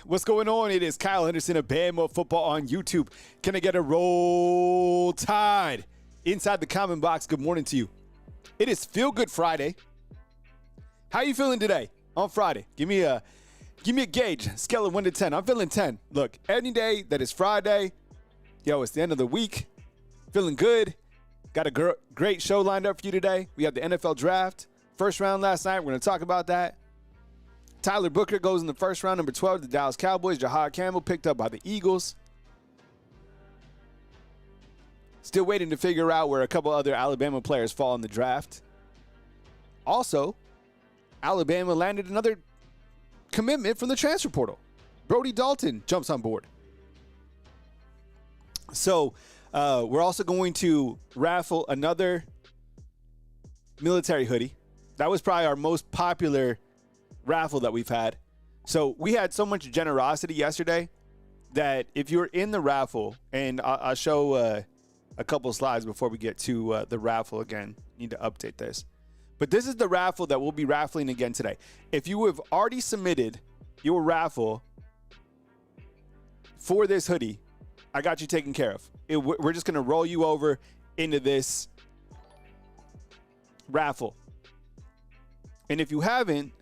What's going on? It is Kyle Henderson of Bama Football on YouTube. Can I get a Roll Tide? Inside the comment box, good morning to you. It is Feel Good Friday. How you feeling today on Friday? Give me a gauge, scale of 1 to 10. I'm feeling 10. Look, any day that is Friday, it's the end of the week. Feeling good. Got a great show lined up for you today. We have the NFL draft. First round last night. We're going to talk about that. Tyler Booker goes in the first round, number 12, to the Dallas Cowboys. Jihaad Campbell picked up by the Eagles. Still waiting to figure out where a couple other Alabama players fall in the draft. Also, Alabama landed another commitment from the transfer portal. Brody Dalton jumps on board. So we're also going to raffle another military hoodie. That was probably our most popular raffle that we've had. So we had so much generosity yesterday that if you're in the raffle, and I'll show a couple slides before we get to the raffle again. Need to update this. But this is the raffle that we'll be raffling again today. If you have already submitted your raffle for this hoodie, I got you taken care of. We're just going to roll you over into this raffle. And if you haven't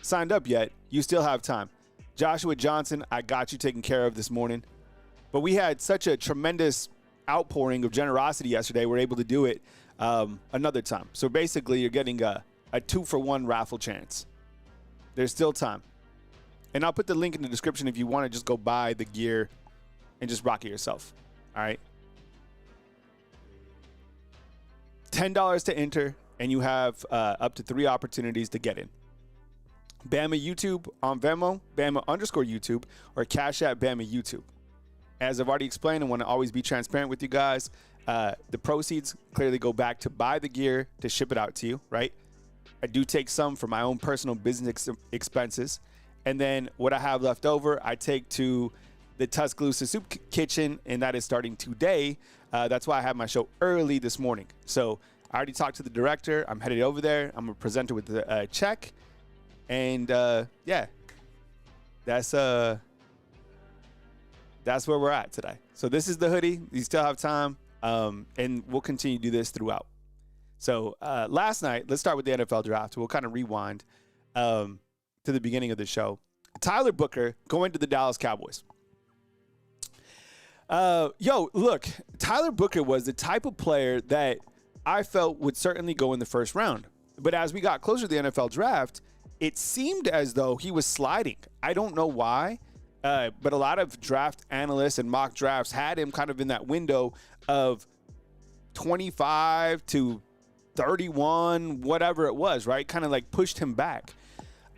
signed up yet, you still have time. Joshua Johnson, I got you taken care of this morning. But we had such a tremendous outpouring of generosity yesterday, we're able to do it another time. So basically, you're getting a 2-for-1 raffle chance. There's still time. And I'll put the link in the description if you want to just go buy the gear and just rock it yourself. All right. $10 to enter, and you have up to 3 opportunities to get in. Bama YouTube on Venmo, Bama_YouTube, or Cash App Bama YouTube. As I've already explained, I want to always be transparent with you guys. The proceeds clearly go back to buy the gear, to ship it out to you, right? I do take some for my own personal business expenses. And then what I have left over, I take to the Tuscaloosa Soup Kitchen, and that is starting today. That's why I have my show early this morning. So I already talked to the director. I'm headed over there. I'm going to present it with a check. And that's where we're at today. So this is the hoodie. You still have time, and we'll continue to do this throughout. So last night, let's start with the NFL draft. We'll kind of rewind to the beginning of the show. Tyler Booker going to the Dallas Cowboys. Look, Tyler Booker was the type of player that I felt would certainly go in the first round. But as we got closer to the NFL draft, it seemed as though he was sliding. I don't know why. But a lot of draft analysts and mock drafts had him kind of in that window of 25 to 31, whatever it was, right? Kind of like pushed him back.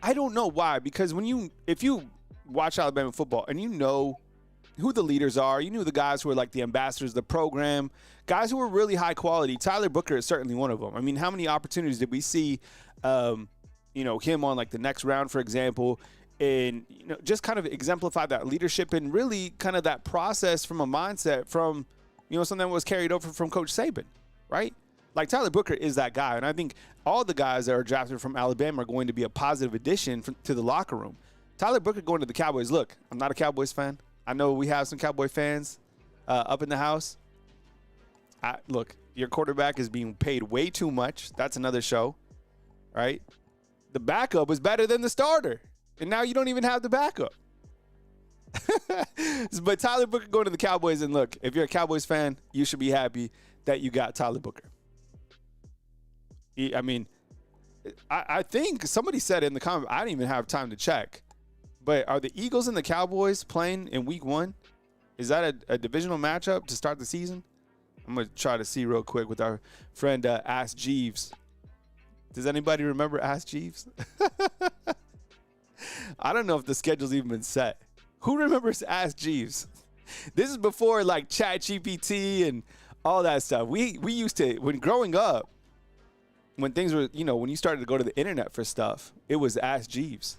I don't know why, because if you watch Alabama football and you know who the leaders are, you knew the guys who are like the ambassadors of the program, guys who are really high quality. Tyler Booker is certainly one of them. I mean, how many opportunities did we see, him on like the next round, for example, and just kind of exemplify that leadership and really kind of that process from a mindset from something that was carried over from Coach Saban, right? Like Tyler Booker is that guy, and I think all the guys that are drafted from Alabama are going to be a positive addition to the locker room. Tyler Booker going to the Cowboys. Look, I'm not a Cowboys fan. I know we have some Cowboy fans up in the house. Look, your quarterback is being paid way too much. That's another show, right? The backup was better than the starter. And now you don't even have the backup. But Tyler Booker going to the Cowboys, and look, if you're a Cowboys fan, you should be happy that you got Tyler Booker. I mean, I think somebody said in the comment, I didn't even have time to check, but are the Eagles and the Cowboys playing in week 1? Is that a divisional matchup to start the season? I'm going to try to see real quick with our friend Ask Jeeves. Does anybody remember Ask Jeeves? I don't know if the schedule's even been set. Who remembers Ask Jeeves? This is before like ChatGPT and all that stuff. We used to, when growing up, when things were, when you started to go to the internet for stuff, it was Ask Jeeves.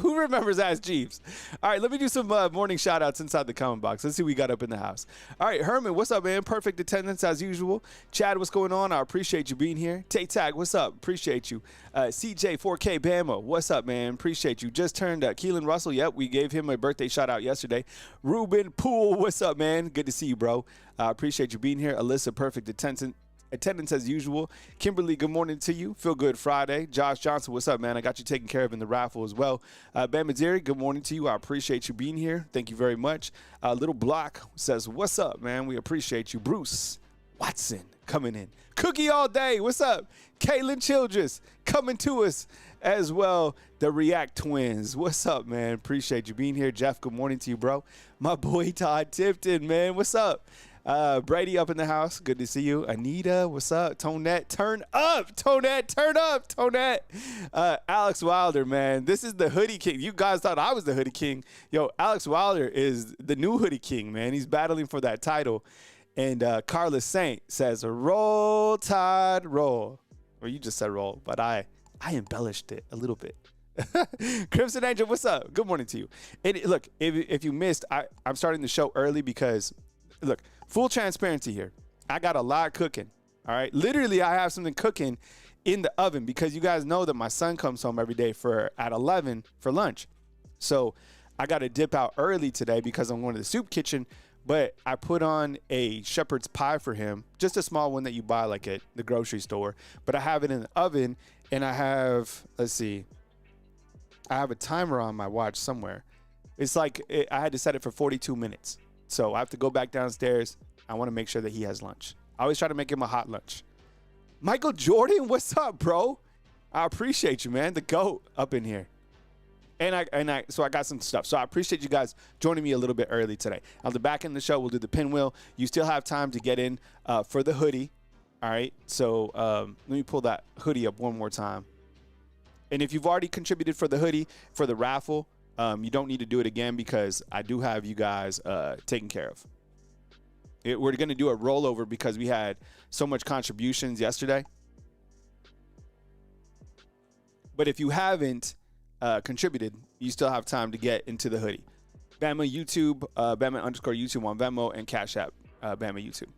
Who remembers Ask Jeeves? All right, let me do some morning shout-outs inside the comment box. Let's see what we got up in the house. All right, Herman, what's up, man? Perfect attendance as usual. Chad, what's going on? I appreciate you being here. Tay-Tag, what's up? Appreciate you. CJ4K Bama, what's up, man? Appreciate you. Just turned Keelan Russell. Yep, we gave him a birthday shout-out yesterday. Ruben Poole, what's up, man? Good to see you, bro. Appreciate you being here. Alyssa, perfect attendance as usual. Kimberly, good morning to you. Feel good Friday. Josh Johnson, what's up, man? I got you taken care of in the raffle as well. Bama Zeri, good morning to you. I appreciate you being here. Thank you very much. Little Block says, what's up, man? We appreciate you. Bruce Watson coming in. Cookie all day. What's up? Kaylin Childress coming to us as well. The React Twins. What's up, man? Appreciate you being here. Jeff, good morning to you, bro. My boy Todd Tipton, man. What's up? Brady up in the house. Good to see you. Anita, what's up? Tonette, turn up. Tonette, turn up. Tonette. Alex Wilder, man. This is the Hoodie King. You guys thought I was the Hoodie King. Yo, Alex Wilder is the new Hoodie King, man. He's battling for that title. And Carlos Saint says, roll, Todd, roll. Well, you just said roll, but I embellished it a little bit. Crimson Angel, what's up? Good morning to you. And look, if you missed, I'm starting the show early because, look, full transparency here. I got a lot cooking, all right? Literally, I have something cooking in the oven because you guys know that my son comes home every day at 11 for lunch. So I got to dip out early today because I'm going to the soup kitchen, but I put on a shepherd's pie for him, just a small one that you buy like at the grocery store. But I have it in the oven, and I have, let's see, I have a timer on my watch somewhere. It's like I had to set it for 42 minutes. So I have to go back downstairs. I want to make sure that he has lunch. I always try to make him a hot lunch. Michael Jordan, what's up, bro? I appreciate you, man. The GOAT up in here. So I got some stuff. So I appreciate you guys joining me a little bit early today. On the back end of the show, we'll do the pinwheel. You still have time to get in for the hoodie. All right. So let me pull that hoodie up one more time. And if you've already contributed for the hoodie, for the raffle, you don't need to do it again because I do have you guys taken care of. We're going to do a rollover because we had so much contributions yesterday. But if you haven't contributed, you still have time to get into the hoodie. Bama YouTube, Bama_YouTube on Venmo, and Cash App, Bama YouTube.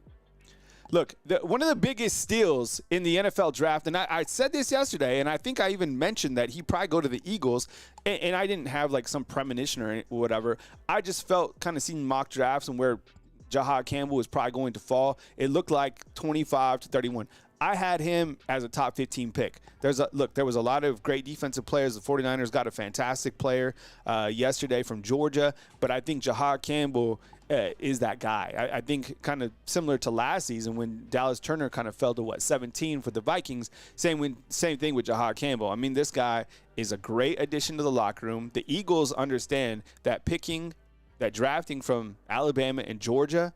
Look, one of the biggest steals in the NFL draft, and I said this yesterday, and I think I even mentioned that he'd probably go to the Eagles, and I didn't have like some premonition or whatever. I just felt kind of seeing mock drafts and where Jihaad Campbell was probably going to fall. It looked like 25 to 31. I had him as a top 15 pick. There was a lot of great defensive players. The 49ers got a fantastic player yesterday from Georgia, but I think Jihaad Campbell is that guy. I think kind of similar to last season when Dallas Turner kind of fell to 17 for the Vikings. Same thing with Jihaad Campbell. I mean, this guy is a great addition to the locker room. The Eagles understand that drafting from Alabama and Georgia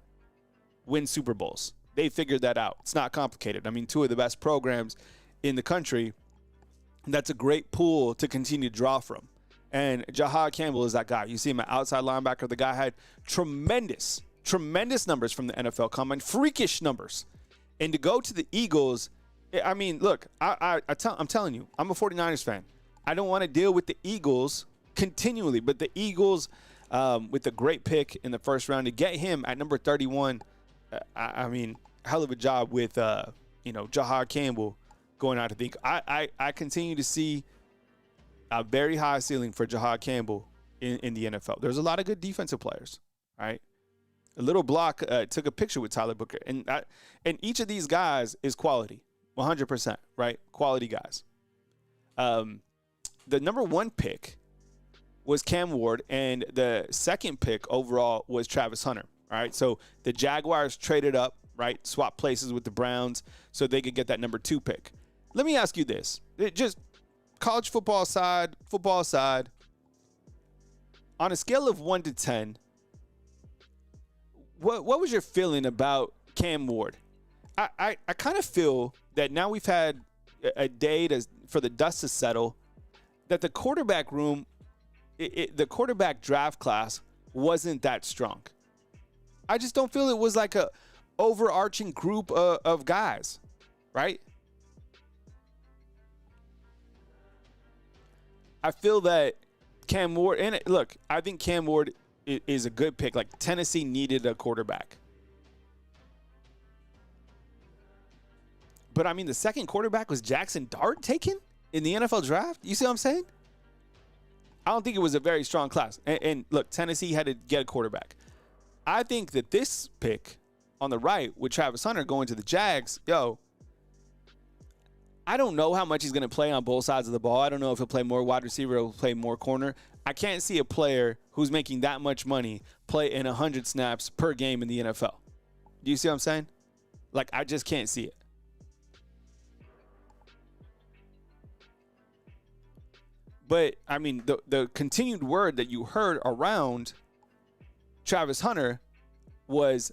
wins Super Bowls. They figured that out. It's not complicated. I mean, two of the best programs in the country. That's a great pool to continue to draw from. And Jihaad Campbell is that guy. You see him at outside linebacker. The guy had tremendous numbers from the NFL Combine, freakish numbers. And to go to the Eagles, I mean, look, I'm telling you, I'm a 49ers fan. I don't want to deal with the Eagles continually, but the Eagles with the great pick in the first round to get him at number 31, I mean, hell of a job with, Jihaad Campbell going out to think. I continue to see a very high ceiling for Jihaad Campbell in the NFL. There's a lot of good defensive players, right? A little block took a picture with Tyler Booker. And each of these guys is quality, 100%, right? Quality guys. The number one pick was Cam Ward, and the second pick overall was Travis Hunter. All right, so the Jaguars traded up, right, swapped places with the Browns so they could get that number 2 pick. Let me ask you this. Just college football aside, on a scale of 1 to 10, what was your feeling about Cam Ward? I kind of feel that now we've had a day for the dust to settle, that the quarterback room, the quarterback draft class wasn't that strong. I just don't feel it was like a overarching group of guys, right? I feel that Cam Ward, and look, I think Cam Ward is a good pick. Like, Tennessee needed a quarterback. But, I mean, the second quarterback was Jackson Dart taken in the NFL draft? You see what I'm saying? I don't think it was a very strong class. And look, Tennessee had to get a quarterback. I think that this pick on the right with Travis Hunter going to the Jags, I don't know how much he's going to play on both sides of the ball. I don't know if he'll play more wide receiver or he'll play more corner. I can't see a player who's making that much money play in 100 snaps per game in the NFL. Do you see what I'm saying? Like, I just can't see it. But, I mean, the continued word that you heard around Travis Hunter was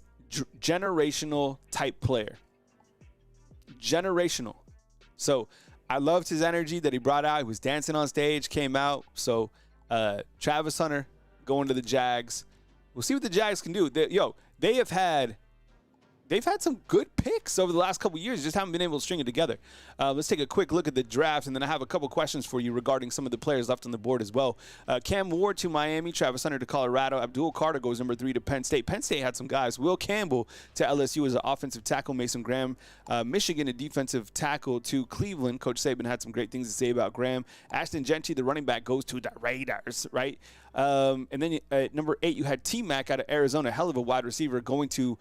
generational type player. Generational. So I loved his energy that he brought out. He was dancing on stage, came out. So Travis Hunter going to the Jags. We'll see what the Jags can do. They've had some good picks over the last couple of years. Just haven't been able to string it together. Let's take a quick look at the draft, and then I have a couple questions for you regarding some of the players left on the board as well. Cam Ward to Miami, Travis Hunter to Colorado, Abdul Carter goes number 3 to Penn State. Penn State had some guys. Will Campbell to LSU as an offensive tackle, Mason Graham. Michigan, a defensive tackle to Cleveland. Coach Saban had some great things to say about Graham. Ashton Genty, the running back, goes to the Raiders, right? And then at number 8, you had T-Mac out of Arizona, hell of a wide receiver, going to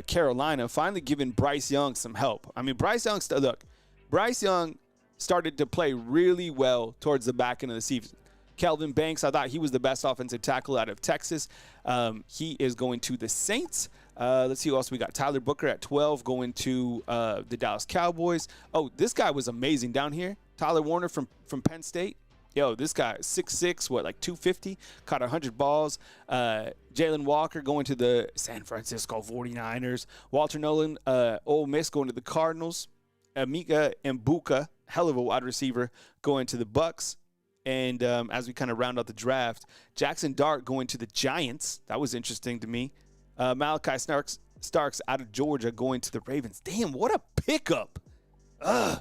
Carolina, finally giving Bryce Young some help. I mean, Bryce Young started to play really well towards the back end of the season. Kelvin Banks, I thought he was the best offensive tackle out of Texas. He is going to the Saints. Let's see who else we got. Tyler Booker at 12 going to the Dallas Cowboys. Oh, this guy was amazing down here. Tyler Warner from Penn State. This guy is 6'6", 250, caught 100 balls. Jalen Walker going to the San Francisco 49ers. Walter Nolan, Ole Miss, going to the Cardinals. Emeka Mbuka, hell of a wide receiver, going to the Bucks. And as we kind of round out the draft, Jackson Dart going to the Giants. That was interesting to me. Malachi Starks out of Georgia going to the Ravens. Damn, what a pickup. Ugh.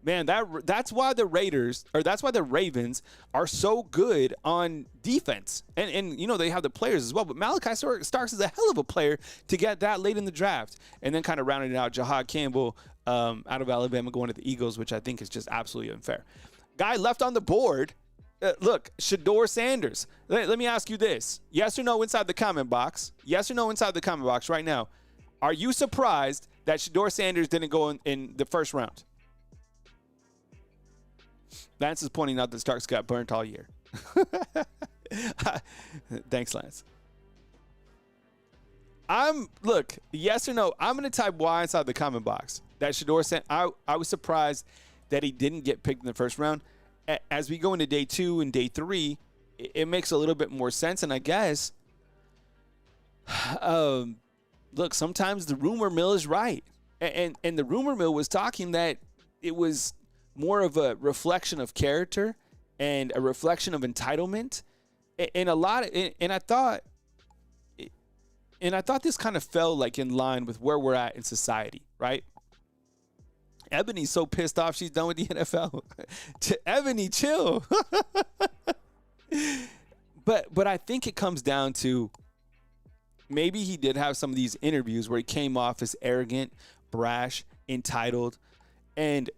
Man, that's why the Ravens are so good on defense. And they have the players as well. But Malachi Starks is a hell of a player to get that late in the draft. And then kind of rounding it out, Jihaad Campbell out of Alabama going to the Eagles, which I think is just absolutely unfair. Guy left on the board. Look, Shedeur Sanders. Let me ask you this. Yes or no inside the comment box? Yes or no inside the comment box right now. Are you surprised that Shedeur Sanders didn't go in the first round? Lance is pointing out that Starks got burnt all year. Thanks, Lance. Yes or no, I'm going to type Y inside the comment box. That Shedeur Sanders, I was surprised that he didn't get picked in the first round. As we go into day 2 and day 3, it makes a little bit more sense. And I guess, look, sometimes the rumor mill is right. And the rumor mill was talking that it was more of a reflection of character and a reflection of entitlement, and I thought this kind of fell like in line with where we're at in society, right? Ebony's so pissed off she's done with the NFL. Ebony, chill. But I think it comes down to maybe he did have some of these interviews where he came off as arrogant, brash, entitled, and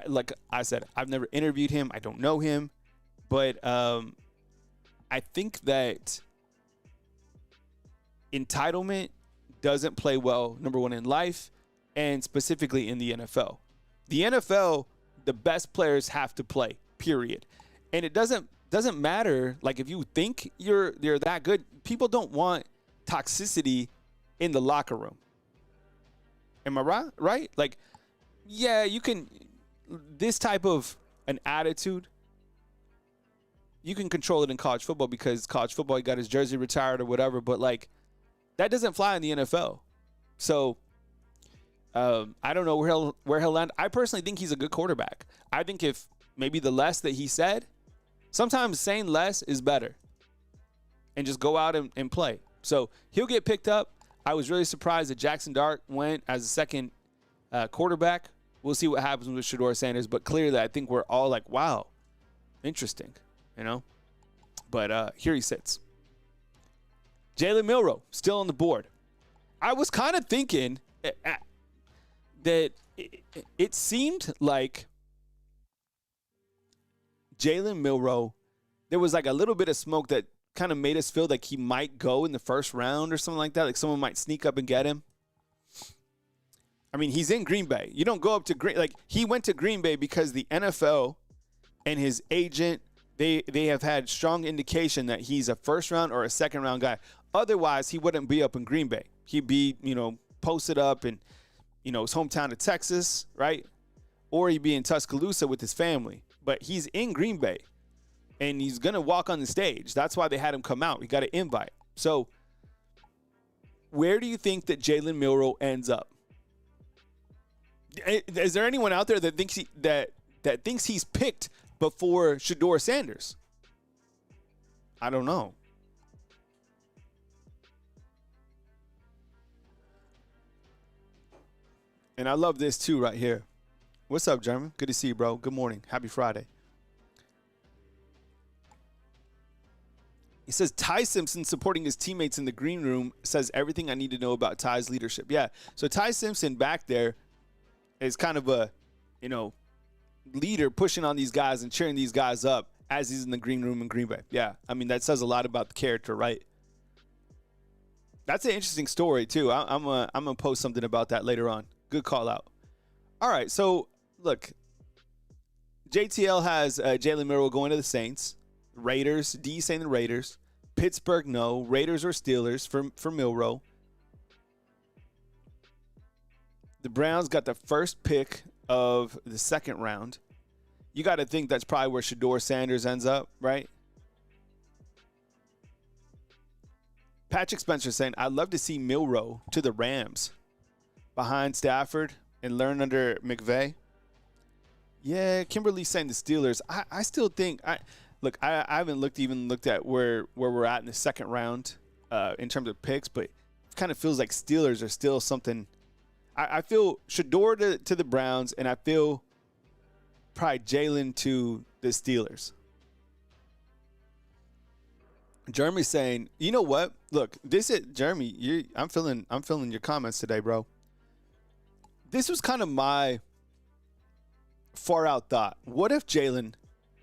like I said, I've never interviewed him. I don't know him. But I think that entitlement doesn't play well, number one, in life and specifically in the NFL. The NFL, the best players have to play, period. And it doesn't matter, like, if you think you're that good, people don't want toxicity in the locker room. Am I right? Like, yeah, you can... This type of an attitude, you can control it in college football because college football, he got his jersey retired or whatever, but like that doesn't fly in the NFL. So I don't know where he'll land. I personally think he's a good quarterback. I think if maybe the less that he said, sometimes saying less is better and just go out and play. So he'll get picked up. I was really surprised that Jackson Dart went as a second quarterback. We'll see what happens with Shedeur Sanders, but clearly I think we're all like, wow, interesting, But here he sits. Jalen Milroe, still on the board. I was kind of thinking that it seemed like Jalen Milroe, there was like a little bit of smoke that kind of made us feel like he might go in the first round or something like that. Like someone might sneak up and get him. I mean, he's in Green Bay. You don't go up to Green, like he went to Green Bay because the NFL and his agent, they have had strong indication that he's a first round or a second round guy. Otherwise, he wouldn't be up in Green Bay. He'd be, posted up in, his hometown of Texas, right? Or he'd be in Tuscaloosa with his family. But he's in Green Bay, and he's going to walk on the stage. That's why they had him come out. He got an invite. So where do you think that Jalen Milroe ends up? Is there anyone out there that thinks that thinks he's picked before Shedeur Sanders? I don't know. And I love this too right here. What's up, Jeremy? Good to see you, bro. Good morning. Happy Friday. He says, Ty Simpson supporting his teammates in the green room says everything I need to know about Ty's leadership. Yeah, so Ty Simpson back there is kind of a, leader pushing on these guys and cheering these guys up as he's in the green room in Green Bay. Yeah, I mean, that says a lot about the character, right? That's an interesting story, too. I'm gonna post something about that later on. Good call out. All right, so, look, JTL has Jalen Milroe going to the Saints. Raiders, D saying the Raiders. Pittsburgh, no. Raiders or Steelers for Milroe. The Browns got the first pick of the second round. You got to think that's probably where Shedeur Sanders ends up, right? Patrick Spencer saying, I'd love to see Milroe to the Rams behind Stafford and learn under McVay. Yeah, Kimberly's saying the Steelers. I still think I haven't looked at where we're at in the second round in terms of picks, but it kind of feels like Steelers are still something. I feel Shedeur to the Browns, and I feel probably Jalen to the Steelers. Jeremy's saying, you know what? Look, this is Jeremy. I'm feeling your comments today, bro. This was kind of my far out thought. What if Jalen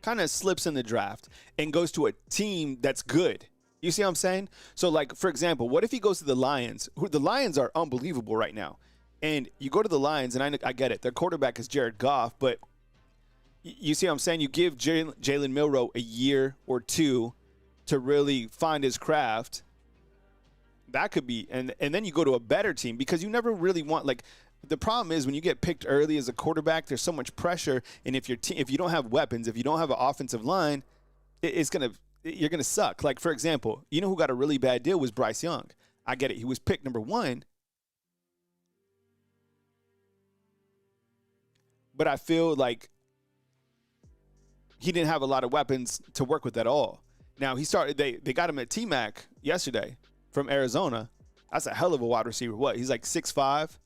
kind of slips in the draft and goes to a team that's good? You see what I'm saying? So, like, for example, what if he goes to the Lions? The Lions are unbelievable right now. And you go to the Lions, and I get it. Their quarterback is Jared Goff, but you see what I'm saying? You give Jalen Milroe a year or two to really find his craft. That could be, and then you go to a better team because you never really want, like, the problem is when you get picked early as a quarterback, there's so much pressure, and if you don't have weapons, if you don't have an offensive line, you're gonna suck. Like, for example, you know who got a really bad deal was Bryce Young. I get it. He was picked number 1. But I feel like he didn't have a lot of weapons to work with at all. Now, they got him at T-Mac yesterday from Arizona. That's a hell of a wide receiver. What? He's like 6'5",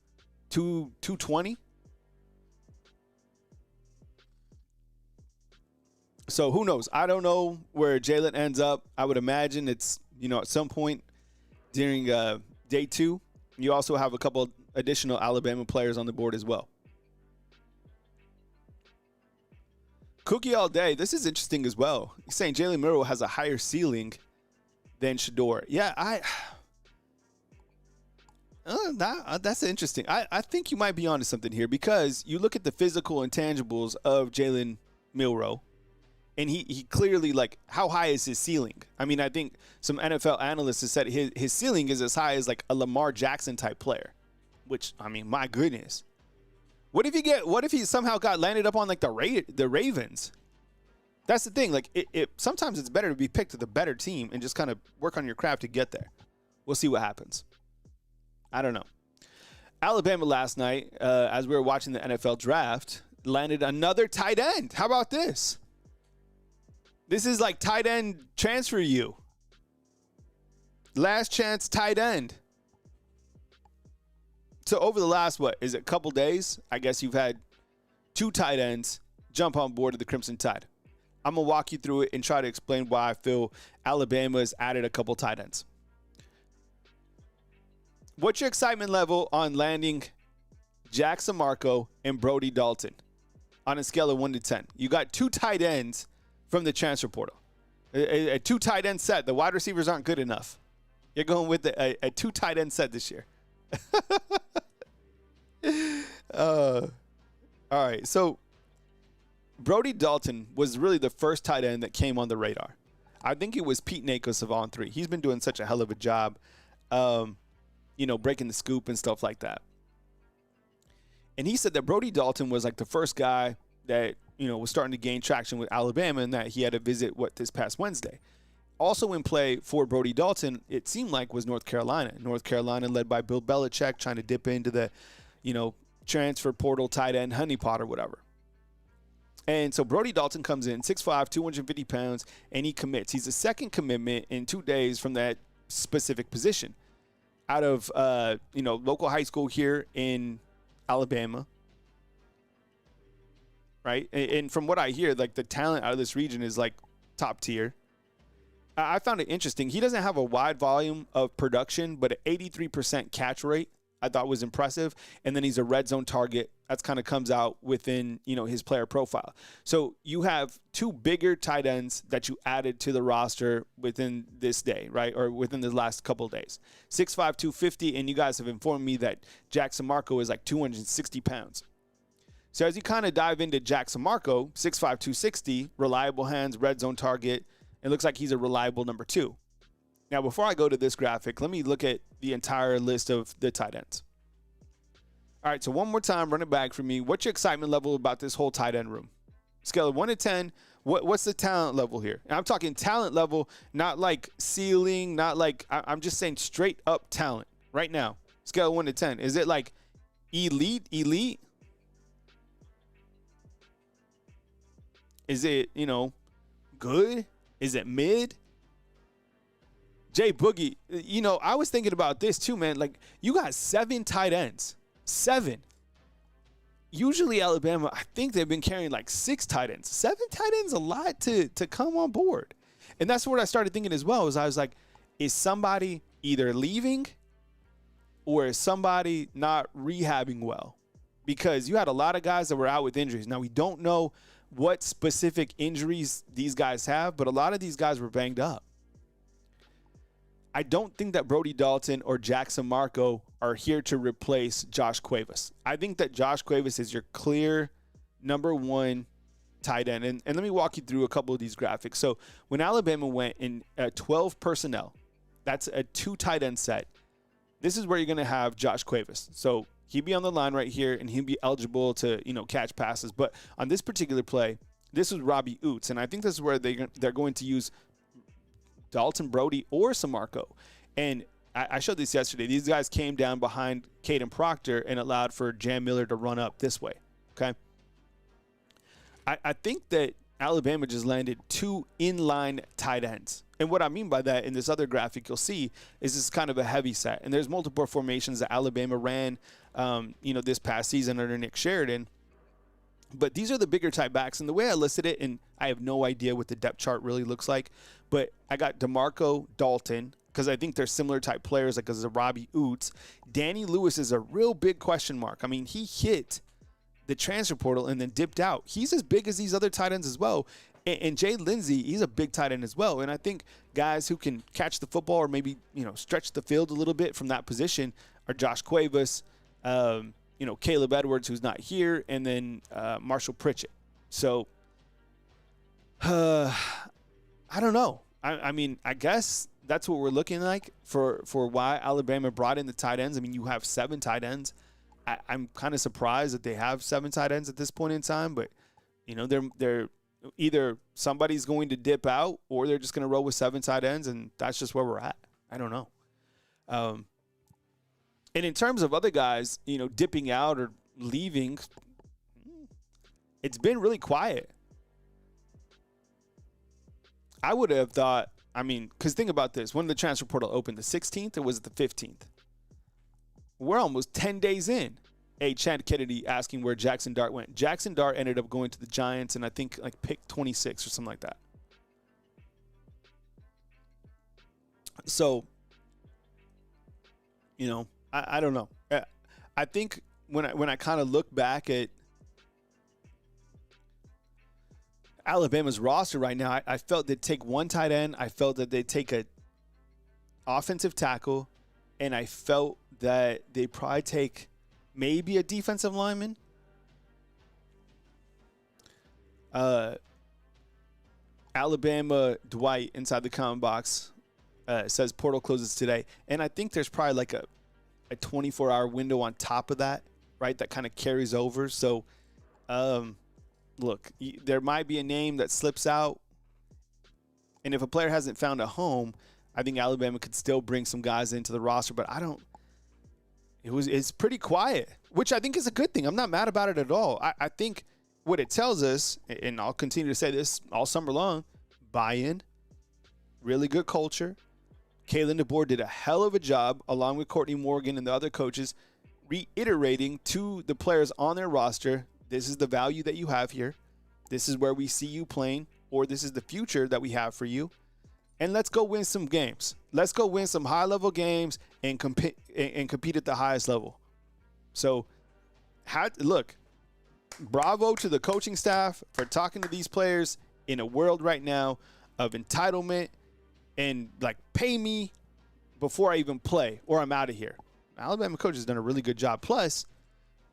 220. So who knows? I don't know where Jalen ends up. I would imagine it's, at some point during day 2. You also have a couple additional Alabama players on the board as well. Cookie all day. This is interesting as well. He's saying Jalen Milroe has a higher ceiling than Shedeur. Yeah, that's interesting. I think you might be onto something here because you look at the physical intangibles of Jalen Milroe, and he clearly, like, how high is his ceiling? I mean, I think some NFL analysts have said his ceiling is as high as like a Lamar Jackson type player, which, I mean, my goodness. What if he somehow got landed up on like the Ravens? That's the thing. Like, sometimes it's better to be picked to the better team and just kind of work on your craft to get there. We'll see what happens. I don't know. Alabama last night, as we were watching the NFL draft, landed another tight end. How about this? This is like tight end transfer you. Last chance tight end. So over the last, couple days, I guess you've had 2 tight ends jump on board of the Crimson Tide. I'm going to walk you through it and try to explain why I feel Alabama has added a couple tight ends. What's your excitement level on landing Jackson Marco and Brody Dalton on a scale of 1 to 10? You got 2 tight ends from the transfer portal. A 2 tight end set. The wide receivers aren't good enough. You're going with a 2 tight end set this year. All right, so Brody Dalton was really the first tight end that came on the radar. I think it was Pete Nakos of On3. He's been doing such a hell of a job, breaking the scoop and stuff like that. And he said that Brody Dalton was like the first guy that, was starting to gain traction with Alabama, and that he had to visit this past Wednesday. Also in play for Brody Dalton, it seemed like, was North Carolina. North Carolina led by Bill Belichick, trying to dip into the, transfer portal tight end honeypot or whatever. And so Brody Dalton comes in, 6'5", 250 pounds, and he commits. He's the second commitment in 2 days from that specific position out of, local high school here in Alabama. Right? And from what I hear, like, the talent out of this region is, like, top tier. I found it interesting. He doesn't have a wide volume of production, but an 83% catch rate I thought was impressive. And then he's a red zone target. That's kind of comes out within, his player profile. So you have 2 bigger tight ends that you added to the roster within this day, right? Or within the last couple of days. 6'5", 250, and you guys have informed me that Jackson Marco is like 260 pounds. So as you kind of dive into Jackson Marco, 6'5", 260, reliable hands, red zone target. It looks like he's a reliable number 2. Now, before I go to this graphic, let me look at the entire list of the tight ends. All right, so one more time, run it back for me. What's your excitement level about this whole tight end room? Scale of 1 to 10, what's the talent level here? And I'm talking talent level, not like ceiling, not like, I'm just saying straight up talent right now. Scale of 1 to 10. Is it like elite? Is it, good? Is it mid? Jay Boogie, I was thinking about this too, man. Like, you got 7 tight ends. 7. Usually Alabama, I think they've been carrying like 6 tight ends. 7 tight ends a lot to come on board. And that's what I started thinking as well, is I was like, is somebody either leaving or is somebody not rehabbing well? Because you had a lot of guys that were out with injuries. Now, we don't know what specific injuries these guys have, but a lot of these guys were banged up. I don't think that Brody Dalton or Jackson Marco are here to replace Josh Cuevas. I think that Josh Cuevas is your clear number 1 tight end. And let me walk you through a couple of these graphics. So when Alabama went in 12 personnel, that's a 2 tight end set. This is where you're going to have Josh Cuevas. So he'd be on the line right here, and he'd be eligible to, catch passes. But on this particular play, this was Robbie Oots. And I think this is where they're going to use Dalton, Brody, or Samarco. And I showed this yesterday. These guys came down behind Caden Proctor and allowed for Jam Miller to run up this way, okay? I think that Alabama just landed 2 inline tight ends. And what I mean by that in this other graphic you'll see is this kind of a heavy set. And there's multiple formations that Alabama ran, this past season under Nick Sheridan. But these are the bigger type backs. And the way I listed it, and I have no idea what the depth chart really looks like, but I got DeMarco Dalton, because I think they're similar type players, like a Robbie Oots. Danny Lewis is a real big question mark. I mean, he hit the transfer portal and then dipped out. He's as big as these other tight ends as well. And Jay Lindsey, he's a big tight end as well. And I think guys who can catch the football or maybe, stretch the field a little bit from that position are Josh Cuevas, Caleb Edwards, who's not here, and then Marshall Pritchett. So, I don't know. I mean, I guess that's what we're looking like for why Alabama brought in the tight ends. I mean, you have 7 tight ends. I'm kind of surprised that they have 7 tight ends at this point in time, but, they're either somebody's going to dip out or they're just going to roll with 7 tight ends, and that's just where we're at. I don't know. And in terms of other guys, dipping out or leaving, it's been really quiet. I would have thought, because think about this. When the transfer portal opened, the 16th, or was it the 15th? We're almost 10 days in. Hey, Chad Kennedy asking where Jackson Dart went. Jackson Dart ended up going to the Giants, and I think like pick 26 or something like that. So, you know, I don't know. I think when I kind of look back at Alabama's roster right now, I felt they'd take one tight end. I felt that they'd take a offensive tackle, and I felt that they'd probably take maybe a defensive lineman. Alabama Dwight inside the comment box says portal closes today. And I think there's probably like a 24-hour window on top of that, right, that kind of carries over. So, look, there might be a name that slips out. And if a player hasn't found a home, I think Alabama could still bring some guys into the roster. But it's pretty quiet, which I think is a good thing. I'm not mad about it at all. I think what it tells us, and I'll continue to say this all summer long, buy-in, really good culture. Kalen DeBoer did a hell of a job, along with Courtney Morgan and the other coaches, reiterating to the players on their roster, this is the value that you have here. This is where we see you playing, or this is the future that we have for you. And let's go win some games. Let's go win some high-level games and compete at the highest level. So, look, bravo to the coaching staff for talking to these players in a world right now of entitlement and, like, pay me before I even play or I'm out of here. Alabama coach has done a really good job. Plus,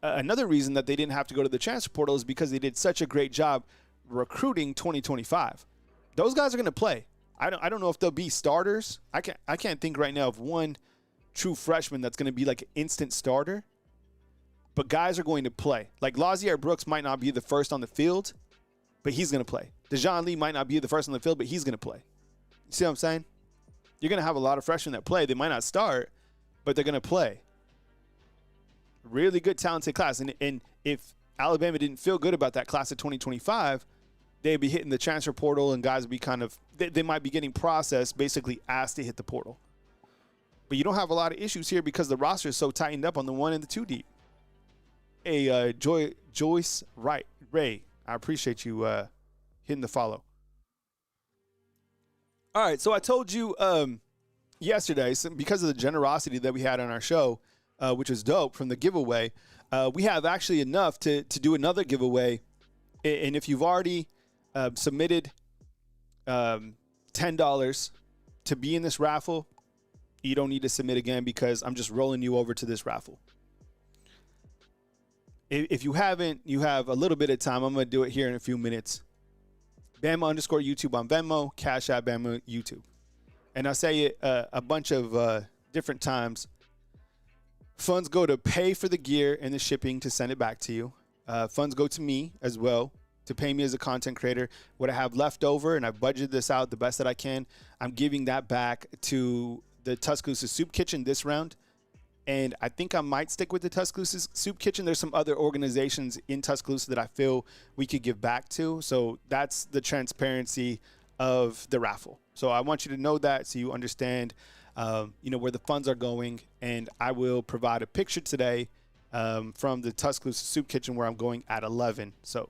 another reason that they didn't have to go to the transfer portal is because they did such a great job recruiting 2025. Those guys are going to play. I don't know if they'll be starters. I can't think right now of one true freshman that's going to be like an instant starter. But guys are going to play. Like Lazier Brooks might not be the first on the field, but he's going to play. Dejon Lee might not be the first on the field, but he's going to play. You see what I'm saying? You're going to have a lot of freshmen that play. They might not start, but they're going to play. Really good, talented class. And if Alabama didn't feel good about that class of 2025, they'd be hitting the transfer portal and guys would be they might be getting processed, basically asked to hit the portal. But you don't have a lot of issues here because the roster is so tightened up on the 1 and the 2 deep. Hey, Joyce Ray, I appreciate you hitting the follow. All right, so I told you yesterday, because of the generosity that we had on our show, which was dope from the giveaway, we have actually enough to do another giveaway. And if you've already submitted $10 to be in this raffle, you don't need to submit again because I'm just rolling you over to this raffle. If you haven't, you have a little bit of time. I'm going to do it here in a few minutes. Bama_YouTube on Venmo, Cash App Bama YouTube. And I say it a bunch of different times. Funds go to pay for the gear and the shipping to send it back to you. Funds go to me as well to pay me as a content creator. What I have left over, and I've budgeted this out the best that I can, I'm giving that back to the Tuscaloosa Soup Kitchen this round. And I think I might stick with the Tuscaloosa Soup Kitchen. There's some other organizations in Tuscaloosa that I feel we could give back to. So that's the transparency of the raffle. So I want you to know that so you understand, where the funds are going. And I will provide a picture today from the Tuscaloosa Soup Kitchen where I'm going at 11. So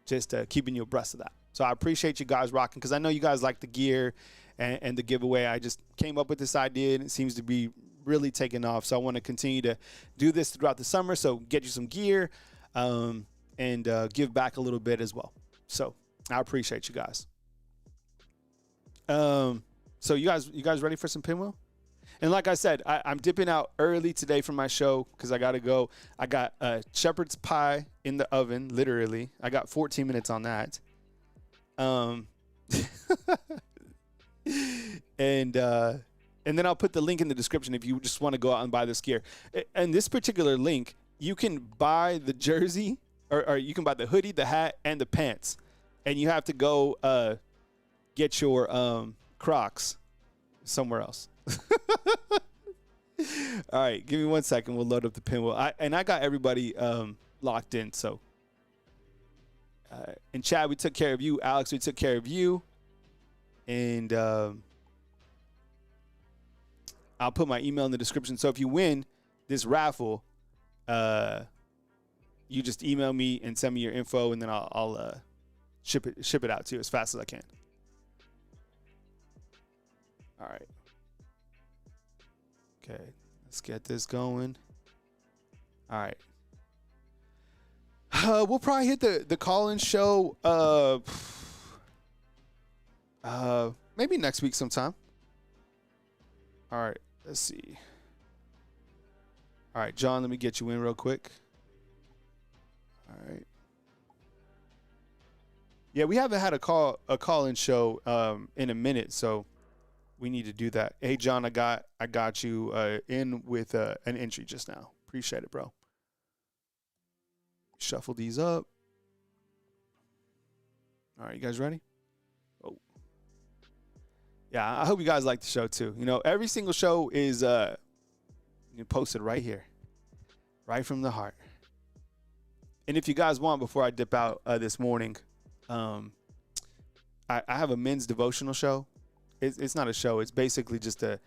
just keeping you abreast of that. So I appreciate you guys rocking because I know you guys like the gear and the giveaway. I just came up with this idea, and it seems to be really taking off. So I want to continue to do this throughout the summer. So get you some gear and give back a little bit as well. So I appreciate you guys. So you guys ready for some pinwheel? And like I said, I'm dipping out early today from my show because I got to go. I got shepherd's pie in the oven, literally. I got 14 minutes on that. And then I'll put the link in the description if you just want to go out and buy this gear. And this particular link, you can buy the jersey or you can buy the hoodie, the hat, and the pants. And you have to go get your Crocs somewhere else. All right, give me 1 second. We'll load up the pinwheel. I got everybody locked in. So, and Chad, we took care of you. Alex, we took care of you. And I'll put my email in the description. So if you win this raffle, you just email me and send me your info, and then I'll ship it out to you as fast as I can. All right. Okay, let's get this going. All right. We'll probably hit the call-in show maybe next week sometime. All right, let's see. All right, John, let me get you in real quick. All right. Yeah, we haven't had a call-in show in a minute, so we need to do that. Hey, John, I got you in with an entry just now. Appreciate it, bro. Shuffle these up. All right, you guys ready? Oh. Yeah, I hope you guys like the show too. You know, every single show is posted right here, right from the heart. And if you guys want, before I dip out this morning, I have a men's devotional show. It's not a show. It's basically just a,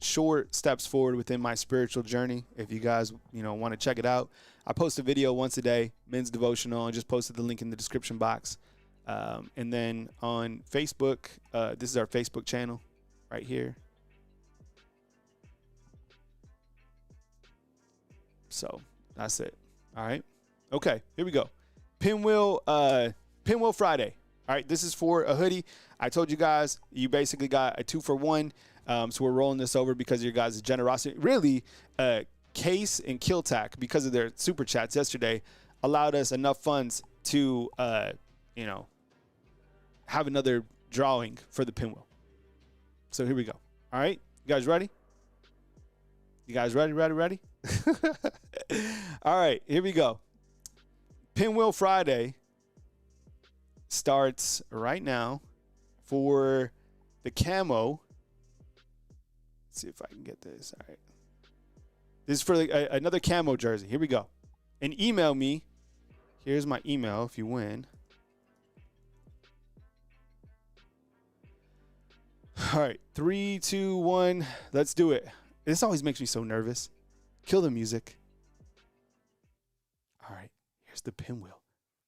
short steps forward within my spiritual journey. If you guys, want to check it out, I post a video once a day, men's devotional. I just posted the link in the description box. And then on Facebook, this is our Facebook channel right here. So that's it. All right. Okay, here we go. Pinwheel Friday. All right, this is for a hoodie. I told you guys, you basically got a 2-for-1. So we're rolling this over because of your guys' generosity. Really, Case and Killtack, because of their super chats yesterday, allowed us enough funds to, have another drawing for the pinwheel. So here we go. All right, you guys ready? You guys ready? All right, here we go. Pinwheel Friday starts right now for the camo. Let's see if I can get this. All right. This is for another camo jersey. Here we go. And email me. Here's my email if you win. All right. 3, 2, 1. Let's do it. This always makes me so nervous. Kill the music. All right. Here's the pinwheel.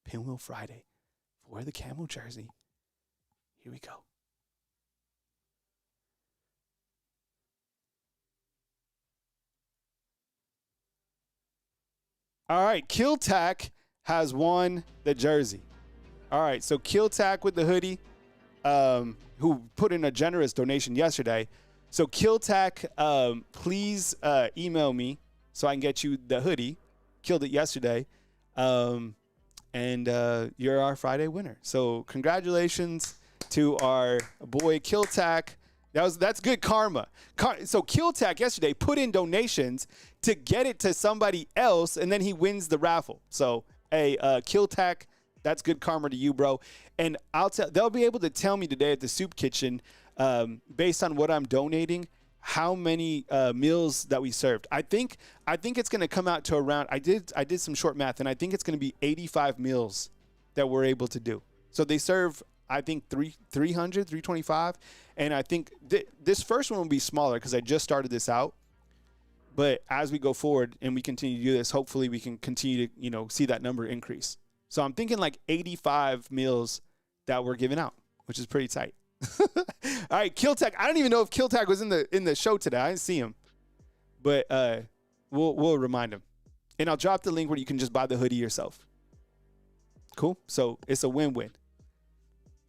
Pinwheel Friday. For the camo jersey. Here we go. All right, Killtack has won the jersey. All right, so Killtack with the hoodie, who put in a generous donation yesterday. So Killtack, please email me so I can get you the hoodie. Killed it yesterday. And you're our Friday winner. So congratulations to our boy Killtack. That's good karma. So Killtack yesterday put in donations to get it to somebody else, and then he wins the raffle. So, hey, Killtack, that's good karma to you, bro. And they'll be able to tell me today at the soup kitchen, based on what I'm donating, how many meals that we served. I think it's going to come out to around. I did some short math, and I think it's going to be 85 meals that we're able to do. So they serve, I think, 325, and I think this first one will be smaller because I just started this out. But as we go forward and we continue to do this, hopefully we can continue to, see that number increase. So I'm thinking like 85 meals that we're giving out, which is pretty tight. All right, Killtack. I don't even know if Killtack was in the show today. I didn't see him, but we'll remind him, and I'll drop the link where you can just buy the hoodie yourself. Cool. So it's a win-win.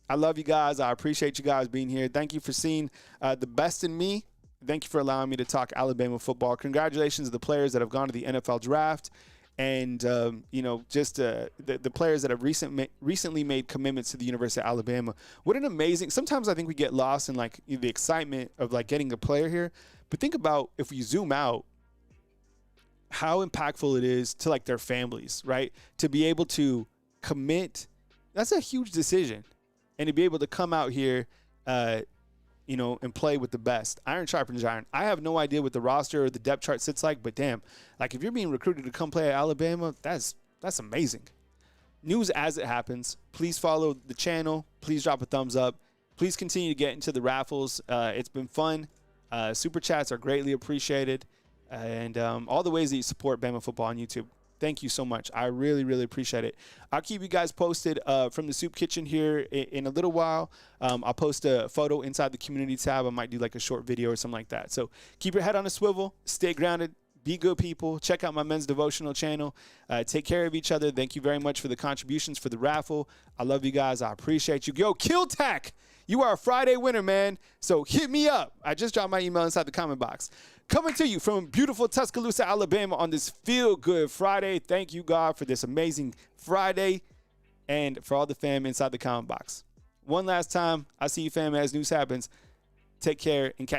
I love you guys. I appreciate you guys being here. Thank you for seeing the best in me. Thank you for allowing me to talk Alabama football. Congratulations to the players that have gone to the NFL draft, and the players that have recently made commitments to the University of Alabama. What an amazing! Sometimes I think we get lost in like the excitement of like getting a player here, but think about if we zoom out, how impactful it is to like their families, right? To be able to commit, that's a huge decision, and to be able to come out here. And play with the best. Iron sharpens iron. I have no idea what the roster or the depth chart sits like, but damn, like if you're being recruited to come play at Alabama, that's amazing. News as it happens. Please follow the channel. Please drop a thumbs up. Please continue to get into the raffles. It's been fun. Super chats are greatly appreciated. And all the ways that you support Bama football on YouTube. Thank you so much. I really, really appreciate it. I'll keep you guys posted from the soup kitchen here in a little while. I'll post a photo inside the community tab. I might do like a short video or something like that. So keep your head on a swivel. Stay grounded. Be good people. Check out my men's devotional channel. Take care of each other. Thank you very much for the contributions for the raffle. I love you guys. I appreciate you. Yo, Kill Tack, you are a Friday winner, man. So hit me up. I just dropped my email inside the comment box. Coming to you from beautiful Tuscaloosa, Alabama on this Feel Good Friday. Thank you, God, for this amazing Friday and for all the fam inside the comment box. One last time, I see you, fam, as news happens. Take care and catch